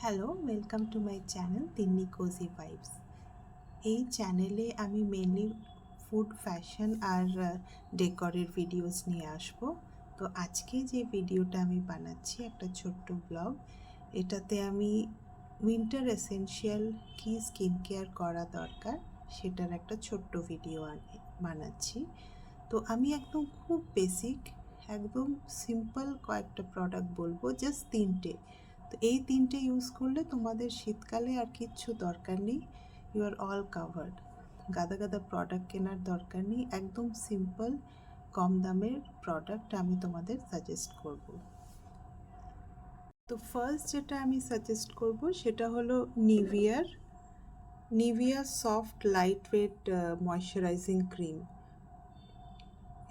Hello, welcome to my channel Tinni cosy vibes. এই চ্যানেলে আমি মেনলি ফুড, ফ্যাশন আর ডেকরের videos নিয়ে আসবো। তো আজকে যে ভিডিওটা আমি বানাচ্ছি একটা ছোট্ট ব্লগ, এটাতে আমি উইন্টার এসেনশিয়াল কী স্কিন কেয়ার করা দরকার সেটার একটা ছোট্ট ভিডিও বানাচ্ছি। তো আমি একদম খুব বেসিক, একদম সিম্পল কয়েকটা প্রোডাক্ট বলবো, জাস্ট তিনটে। তো এই তিনটে ইউজ করলে তোমাদের শীতকালে আর কিচ্ছু দরকার নেই, ইউ আর অল কাভার্ড। গাদা গাদা প্রোডাক্ট কেনার দরকার নেই, একদম সিম্পল কম দামের প্রোডাক্ট আমি তোমাদের সাজেস্ট করব। তো ফার্স্ট যেটা আমি সাজেস্ট করব সেটা হলো Nivea soft light weight moisturising cream.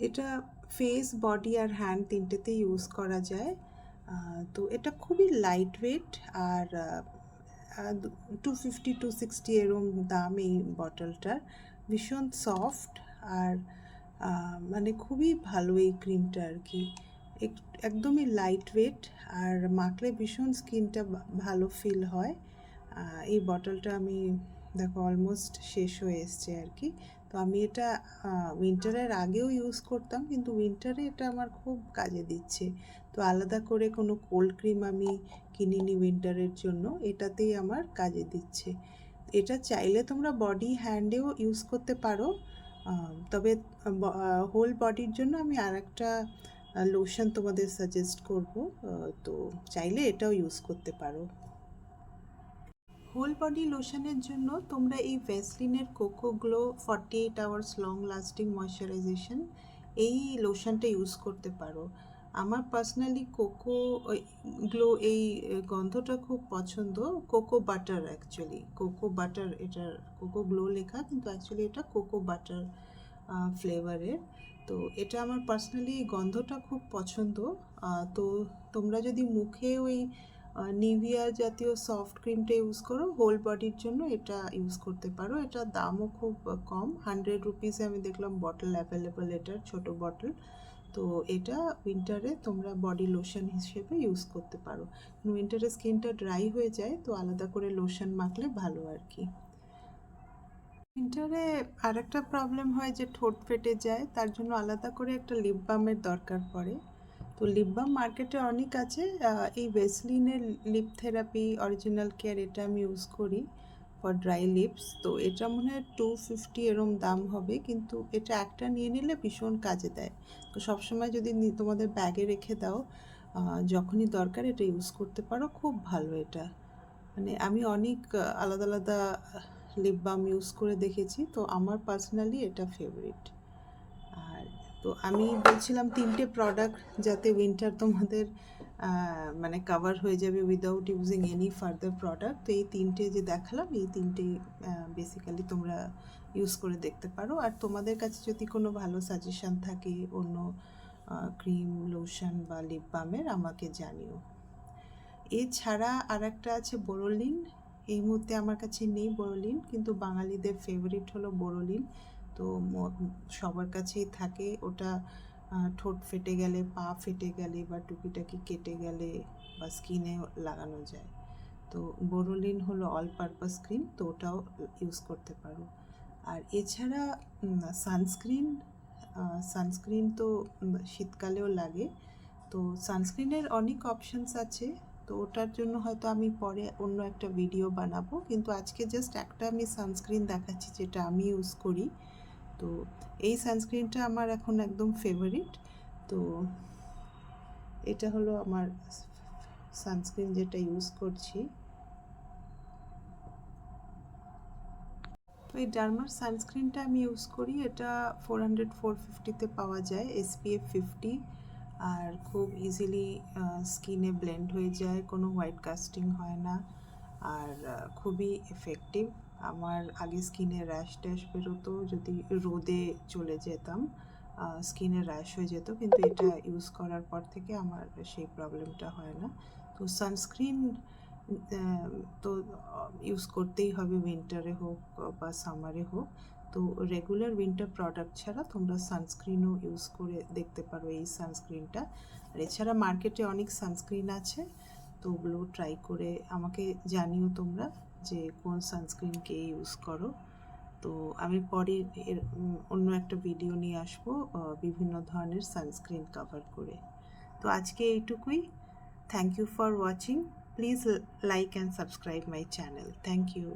এটা ফেস, বডি আর হ্যান্ড তিনটেতে ইউজ করা যায়। তো এটা খুবই লাইট ওয়েট আর 250-260 এরম দাম এই বটলটার। ভীষণ সফট আর মানে খুবই ভালো এই ক্রিমটা আর কি। একদমই লাইট ওয়েট আর মাখলে ভীষণ স্কিনটা ভালো ফিল হয়। এই বটলটা আমি দেখো অলমোস্ট শেষ হয়ে এসছে আর কি। তো আমি এটা উইন্টারের আগেও ইউজ করতাম, কিন্তু উইন্টারে এটা আমার খুব কাজে দিচ্ছে। তো আলাদা করে কোনো কোল্ড ক্রিম আমি কিনিনি উইন্টারের জন্য, এটাতেই আমার কাজে দিচ্ছে। এটা চাইলে তোমরা বডি, হ্যান্ডেও ইউজ করতে পারো, তবে হোল বডির জন্য আমি আর একটা লোশন তোমাদের সাজেস্ট করব। তো চাইলে এটাও ইউজ করতে পারো। হোল বডি লোশনের জন্য তোমরা এই ভ্যাসলিনের cocoa glow 48 hours long lasting moisturisation এই লোশনটা ইউজ করতে পারো। আমার পার্সোনালি কোকো গ্লো এই গন্ধটা খুব পছন্দ। Cocoa butter, actually cocoa butter, এটার কোকো গ্লো লেখা কিন্তু অ্যাকচুয়ালি এটা কোকো বাটার ফ্লেভারের। তো এটা আমার পার্সোনালি গন্ধটা খুব পছন্দ। তো তোমরা যদি মুখে ওই নিভিয়া জাতীয় সফট ক্রিমটা ইউজ করো, হোল বডির জন্য এটা ইউজ করতে পারো। এটার দামও খুব কম, 100 রুপিসে আমি দেখলাম বটল অ্যাভেলেবল, এটার ছোটো বটল। তো এটা উইন্টারে তোমরা বডি লোশন হিসেবে ইউজ করতে পারো। উইন্টারে স্কিনটা ড্রাই হয়ে যায়, তো আলাদা করে লোশন মাখলে ভালো আর কি। উইন্টারে আরেকটা প্রবলেম হয় যে ঠোঁট ফেটে যায়, তার জন্য আলাদা করে একটা লিপ বামের দরকার পড়ে। তো লিপ বাম মার্কেটে অনেক আছে। এই ভেসলিনের লিপ থেরাপি অরিজিনাল কেয়ার এটা আমি ইউজ করি ফর ড্রাই লিপস। তো এটা মনে হয় 250 এরম দাম হবে, কিন্তু এটা একটা নিয়ে নিলে ভীষণ কাজে দেয়। তো সবসময় যদি তোমাদের ব্যাগে রেখে দাও, যখনই দরকার এটা ইউজ করতে পারো, খুব ভালো এটা। মানে আমি অনেক আলাদা আলাদা লিপ বাম ইউজ করে দেখেছি, তো আমার পার্সোনালি এটা ফেভারিট। আর তো আমি বলছিলাম তিনটে প্রোডাক্ট যাতে উইন্টার তোমাদের মানে কাভার হয়ে যাবে without using any further product. তো এই তিনটে যে দেখালাম, এই তিনটে বেসিক্যালি তোমরা ইউজ করে দেখতে পারো। আর তোমাদের কাছে যদি কোনো ভালো সাজেশান থাকে অন্য ক্রিম, লোশন বা লিপ বামের, আমাকে জানিও। এছাড়া আর একটা আছে বোরোলিন। এই মুহূর্তে আমার কাছে নেই বোরোলিন, কিন্তু বাঙালিদের ফেভারিট হলো বোরোলিন। তো সবার কাছেই থাকে ওটা। ঠোঁট ফেটে গেলে, পা ফেটে গেলে বা টুকিটাকি কেটে গেলে বা স্কিনে লাগানো যায়। তো বোরোলিন হলো অল পারপাস ক্রিম, তো ওটাও ইউজ করতে পারো। আর এছাড়া সানস্ক্রিন তো শীতকালেও লাগে। তো সানস্ক্রিনের অনেক অপশানস আছে, তো ওটার জন্য হয়তো আমি পরে অন্য একটা ভিডিও বানাবো, কিন্তু আজকে জাস্ট একটা আমি সানস্ক্রিন দেখাচ্ছি যেটা আমি ইউজ করি। তো এই সানস্ক্রিনটা আমার এখন একদম ফেভারিট। তো এটা হলো আমার সানস্ক্রিন যেটা ইউজ করছি। তো এই ডার্মার সানস্ক্রিনটা আমি ইউজ করি, এটা 400-450-তে পাওয়া যায়, SPF 50। আর খুব ইজিলি স্কিনে ব্লেন্ড হয়ে যায়, কোনো হোয়াইট কাস্টিং হয় না, আর খুবই এফেক্টিভ। আমার আগে স্কিনে র্যাশ ট্যাশ বেরোতো, যদি রোদে চলে যেতাম স্কিনে র্যাশ হয়ে যেত, কিন্তু এটা ইউজ করার পর থেকে আমার সেই প্রবলেমটা হয় না। তো সানস্ক্রিন তো ইউজ করতেই হবে, উইন্টারে হোক বা সামারে হোক। তো রেগুলার উইন্টার প্রোডাক্ট ছাড়া তোমরা সানস্ক্রিনও ইউজ করে দেখতে পারো, এই সানস্ক্রিনটা। আর এছাড়া মার্কেটে অনেক সানস্ক্রিন আছে, তো ওগুলো ট্রাই করে আমাকে জানিও তোমরা যে কোন সানস্ক্রিন কে ইউজ করো। তো আমি পরে অন্য একটা ভিডিও নিয়ে আসবো বিভিন্ন ধরনের সানস্ক্রিন কভার করে। তো আজকে এইটুকুই। Thank you for watching. Please like and subscribe my channel. Thank you.